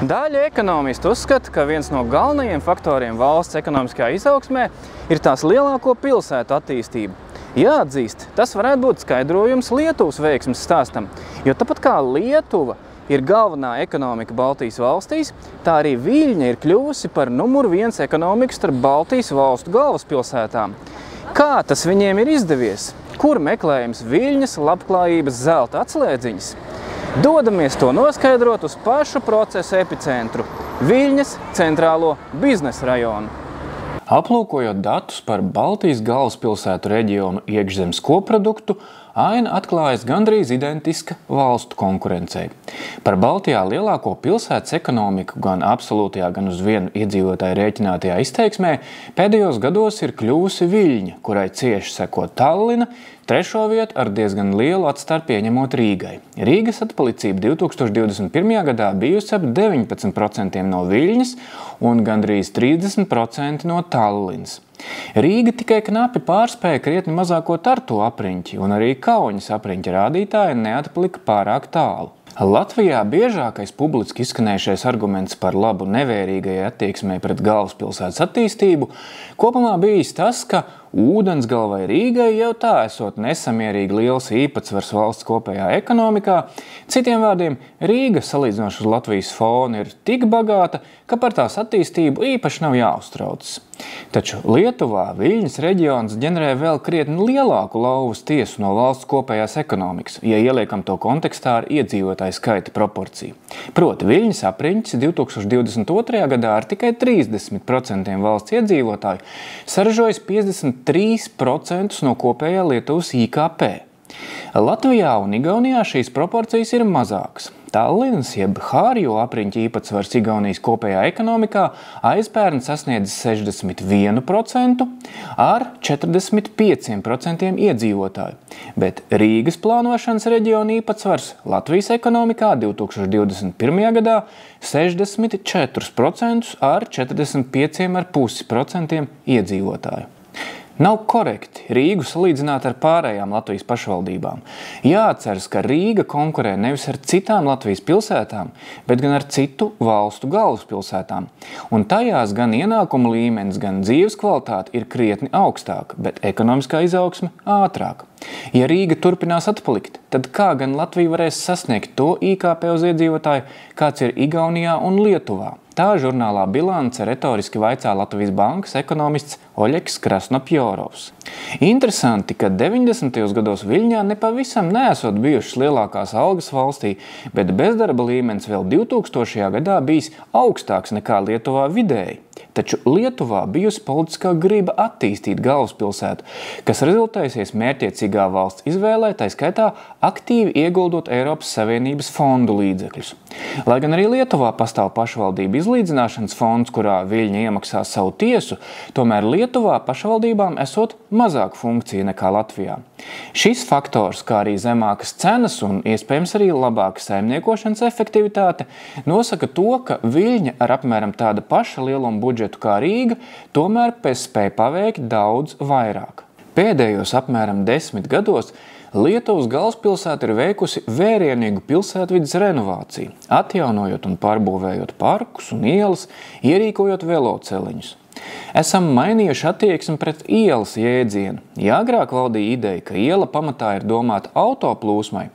Daļa ekonomistu uzskata, ka viens no galvenajiem faktoriem valsts ekonomiskajā izaugsmē ir tās lielāko pilsētu attīstība. Jāatzīst, tas varētu būt skaidrojums Lietuvas veiksmes stāstam, jo tāpat kā Lietuva ir galvenā ekonomika Baltijas valstīs, tā arī Viļņa ir kļuvusi par numuru 1 ekonomiku starp Baltijas valstu galvaspilsētām. Kā tas viņiem ir izdevies? Kur meklējams Viļņas labklājības zelta atslēdziņas? Dodamies to noskaidrot uz pašu procesa epicentru – Viļņas centrālo biznesa rajonu. Aplūkojot datus par Baltijas galvaspilsētu reģionu iekšzemes koproduktu, aina atklājas gandrīz identiska valstu konkurencei. Par Baltijā lielāko pilsētas ekonomiku gan absolūtajā, gan uz vienu iedzīvotāju rēķinātajā izteiksmē pēdējos gados ir kļuvusi Viļņa, kurai cieši seko Tallina, trešo vietu ar diezgan lielu atstarpi ieņemot Rīgai. Rīgas atpalicība 2021. gadā bijusi ap 19% no Viļņas un gandrīz 30% no Tallinas. Rīga tikai knapi pārspēja krietni mazāko Tartu apriņķi, un arī Kauņas apriņķa rādītāji neatpalika pārāk tālu. Latvijā biežākais publiski izskanējušais arguments par labu nevērīgajai attieksmei pret galvaspilsētas attīstību kopumā bijis tas, ka ūdensgalvai Rīgai jau tā esot nesamierīgi liels īpatsvars valsts kopējā ekonomikā. Citiem vārdiem, Rīga, salīdzinoši uz Latvijas fona, ir tik bagāta, ka par tās attīstību īpaši nav jāuztraucas. Taču Lietuvā Viļņas reģions ģenerē vēl krietni lielāku lauvas tiesu no valsts kopējās ekonomikas, ja ieliekam to kontekstā ar iedzīvotāju skaita proporciju. Proti, Viļņas apriņķis 2022. gadā ar tikai 30% valsts iedzīvotāju saražojas 53% no kopējā Lietuvas IKP. Latvijā un Igaunijā šīs proporcijas ir mazākas. Tallinas jeb Hārjo apriņķa īpatsvars Igaunijas kopējā ekonomikā aizpērn sasniedz 61% ar 45% iedzīvotāju, bet Rīgas plānošanas reģiona īpatsvars Latvijas ekonomikā 2021. gadā 64% ar 45,5% iedzīvotāju. Nav korekti Rīgu salīdzināt ar pārējām Latvijas pašvaldībām. Jāatceras, ka Rīga konkurē nevis ar citām Latvijas pilsētām, bet gan ar citu valstu galvaspilsētām. Un tajās gan ienākumu līmenis, gan dzīves kvalitāte ir krietni augstāka, bet ekonomiskā izaugsme ātrāka. Ja Rīga turpinās atpalikt, tad kā gan Latvija varēs sasniegt to IKP uz iedzīvotāju, kāds ir Igaunijā un Lietuvā? Tā žurnālā Bilance retoriski vaicā Latvijas bankas ekonomists Oļegs Krasnopjorovs. Interesanti, ka 90. gados Viļņā nepavisam neesot bijušas lielākās algas valstī, bet bezdarba līmenis vēl 2000. gadā bijis augstāks nekā Lietuvā vidēji. Taču Lietuvā bijusi politiskā griba attīstīt galvaspilsētu, kas rezultējusies mērķiecīgā valsts izvēlē, tā skaitā aktīvi ieguldot Eiropas Savienības fondu līdzekļus. Lai gan arī Lietuvā pastāv pašvaldību izlīdzināšanas fonds, kurā Viļņa iemaksā savu tiesu, tomēr Lietuvā pašvaldībām esot mazāk funkcija nekā Latvijā. Šis faktors, kā arī zemākas cenas un iespējams arī labāka saimniekošanas efektivitāte, nosaka to, ka Viļņa ar apmēram tāda paša lieluma budžetu kā Rīga tomēr spēja paveikt daudz vairāk. Pēdējos apmēram 10 gados Lietuvas galvaspilsēta ir veikusi vērienīgu pilsētvides renovāciju, atjaunojot un pārbūvējot parkus un ielas, ierīkojot veloceliņus. Esam mainījuši attieksmi pret ielas jēdzienu. Ja agrāk valdīja ideja, ka iela pamatā ir domāta autoplūsmai,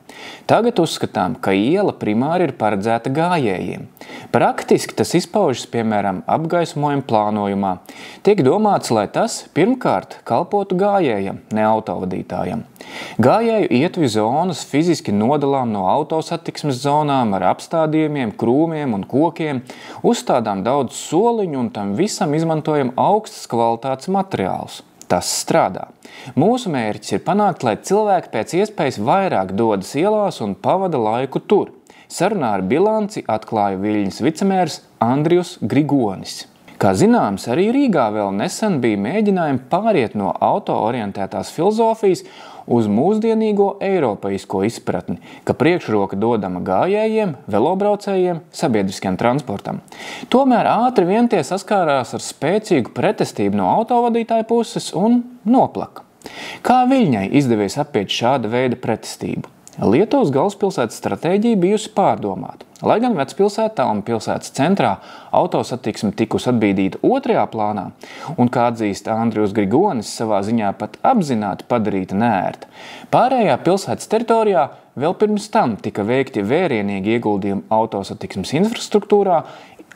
tagad uzskatām, ka iela primāri ir paredzēta gājējiem. Praktiski tas izpaužas, piemēram, apgaismojuma plānojumā. Tiek domāts, lai tas pirmkārt kalpotu gājējam, ne autovadītājam. Gājēju ietvi zonas fiziski nodalām no autosatiksmes zonām ar apstādījumiem, krūmiem un kokiem, uzstādām daudz soliņu un tam visam izmantojam augstas kvalitātes materiālus. Tas strādā. Mūsu mērķis ir panākt, lai cilvēki pēc iespējas vairāk dodas ielās un pavada laiku tur. Sarunā ar Bilanci atklāja Viļņas vicemērs Andrijus Grigonis. Kā zināms, arī Rīgā vēl nesen bija mēģinājumi pāriet no auto-orientētās filozofijas uz mūsdienīgo eiropeisko izpratni, ka priekšroka dodama gājējiem, velobraucējiem, sabiedriskajam transportam. Tomēr ātri vien tie saskārās ar spēcīgu pretestību no autovadītāju puses un noplaka. Kā Viļņai izdevies apiet šāda veida pretestību? Lietuvas galvaspilsētas stratēģija bijusi pārdomāta. Lai gan vecpilsētā un pilsētas centrā autosatiksme tikusi atbīdīta otrajā plānā, un, kā atzīst Andrijs Grigonis, savā ziņā pat apzināti padarīta neērta, pārējā pilsētas teritorijā vēl pirms tam tika veikti vērienīgi ieguldījumi autosatiksmes infrastruktūrā,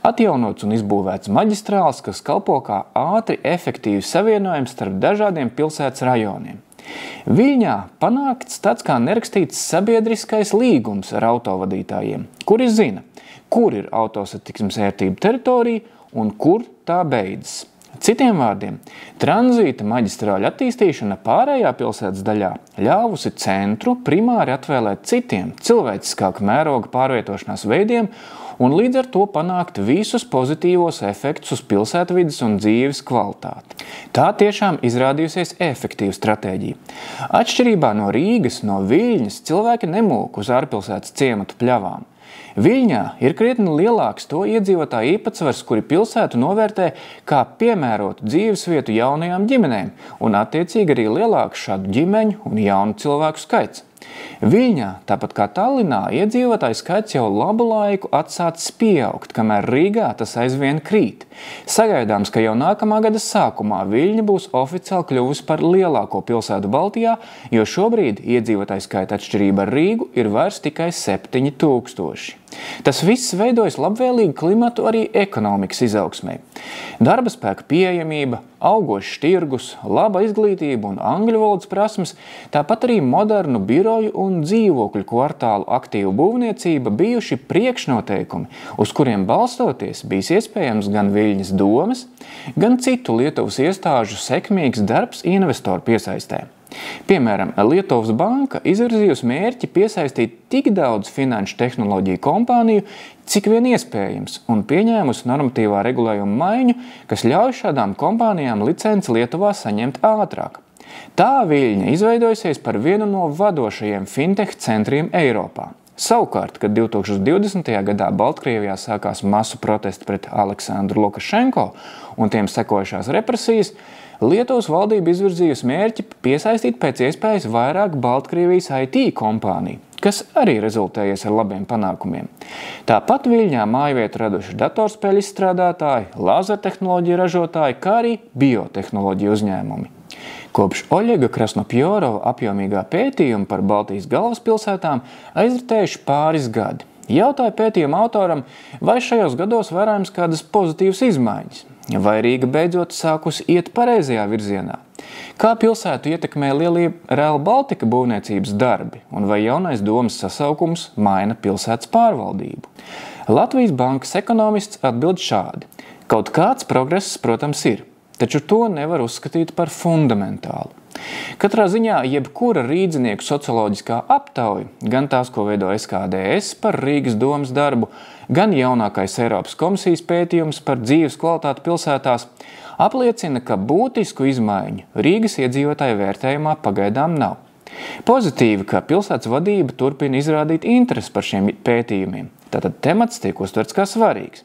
atjaunots un izbūvēts maģistrāls, kas kalpo kā ātri efektīvi savienojums starp dažādiem pilsētas rajoniem. Viļņā panākts tāds kā nerakstīts sabiedriskais līgums ar autovadītājiem, kuri zina, kur ir autosatiksmes ērtība teritorija un kur tā beidzas. Citiem vārdiem, tranzīta maģistrāļa attīstīšana pārējā pilsētas daļā ļāvusi centru primāri atvēlēt citiem cilvēciskāka mēroga pārvietošanās veidiem un līdz ar to panākt visus pozitīvos efektus uz pilsētvides un dzīves kvalitāti. Tā tiešām izrādījusies efektīva stratēģija. Atšķirībā no Rīgas, no Viļņas cilvēki nemūk uz ārpilsētas ciematu pļavām. Viļņā ir krietni lielāks to iedzīvotāju īpatsvars, kuri pilsētu novērtē kā piemērotu dzīvesvietu jaunajām ģimenēm un attiecīgi arī lielāks šādu ģimeņu un jaunu cilvēku skaits. Viļņā, tāpat kā Tallinā, iedzīvotāju skaits jau labu laiku atsācis pieaugt, kamēr Rīgā tas aizvien krīt. Sagaidāms, ka jau nākamā gada sākumā Viļņa būs oficiāli kļuvusi par lielāko pilsētu Baltijā, jo šobrīd iedzīvotāju skaita atšķirība ar Rīgu ir vairs tikai 7000. Tas viss veidojas labvēlīgu klimatu arī ekonomikas izaugsmē. Darba spēka pieejamība, augošs tirgus, laba izglītība un angļu valodas prasmes, tāpat arī modernu biroju un dzīvokļu kvartālu aktīvu būvniecība bijuši priekšnoteikumi, uz kuriem balstoties bijis iespējams gan Viļņas domes, gan citu Lietuvas iestāžu sekmīgs darbs investoru piesaistē. Piemēram, Lietuvas banka izvirzījusi mērķi piesaistīt tik daudz finanšu tehnoloģiju kompāniju, cik vien iespējams, un pieņēmusi normatīvā regulējuma maiņu, kas ļauj šādām kompānijām licenci Lietuvā saņemt ātrāk. Tā Viļņa izveidojusies par vienu no vadošajiem fintech centriem Eiropā. Savukārt, kad 2020. gadā Baltkrievijā sākās masu protesti pret Aleksandru Lukašenko un tiem sekojušās represijas, Lietuvas valdība izvirzījusi mērķi piesaistīt pēc iespējas vairāk Baltkrievijas IT kompāniju, kas arī rezultējies ar labiem panākumiem. Tāpat Viļņā mājvietu raduši datorspēļu izstrādātāji, lāzertehnoloģiju ražotāji, kā arī biotehnoloģiju uzņēmumi. Kopš Oļega Krasnopjorova apjomīgā pētījuma par Baltijas galvaspilsētām aizritējuši pāris gadi. Jautāja pētījuma autoram, vai šajos gados vērojams kādas pozitīvas izmaiņas, vai Rīga beidzot sākusi iet pareizajā virzienā. Kā pilsētu ietekmē lielie Rail Baltica būvniecības darbi un vai jaunais domas sasaukums maina pilsētas pārvaldību? Latvijas bankas ekonomists atbild šādi. Kaut kāds progress, protams, ir, taču to nevar uzskatīt par fundamentālu. Katrā ziņā jebkura rīdzinieku socioloģiskā aptauja, gan tās, ko veido SKDS par Rīgas domas darbu, gan jaunākais Eiropas komisijas pētījums par dzīves kvalitāti pilsētās, apliecina, ka būtisku izmaiņu Rīgas iedzīvotāju vērtējumā pagaidām nav. Pozitīvi, ka pilsētas vadība turpina izrādīt interesi par šiem pētījumiem, tātad temats tiek uztverts kā svarīgs.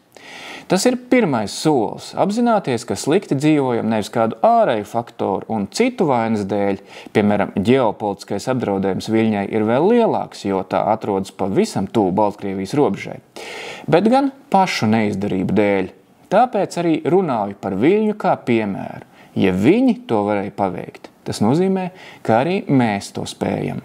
Tas ir pirmais solis – apzināties, ka slikti dzīvojam nevis kādu ārēju faktoru un citu vainas dēļ, piemēram, ģeopolitiskais apdraudējums Viļņai ir vēl lielāks, jo tā atrodas pavisam tuvu Baltkrievijas robežai, bet gan pašu neizdarību dēļ. Tāpēc arī runāju par Viļņu kā piemēru. Ja viņi to varēja paveikt, tas nozīmē, ka arī mēs to spējam.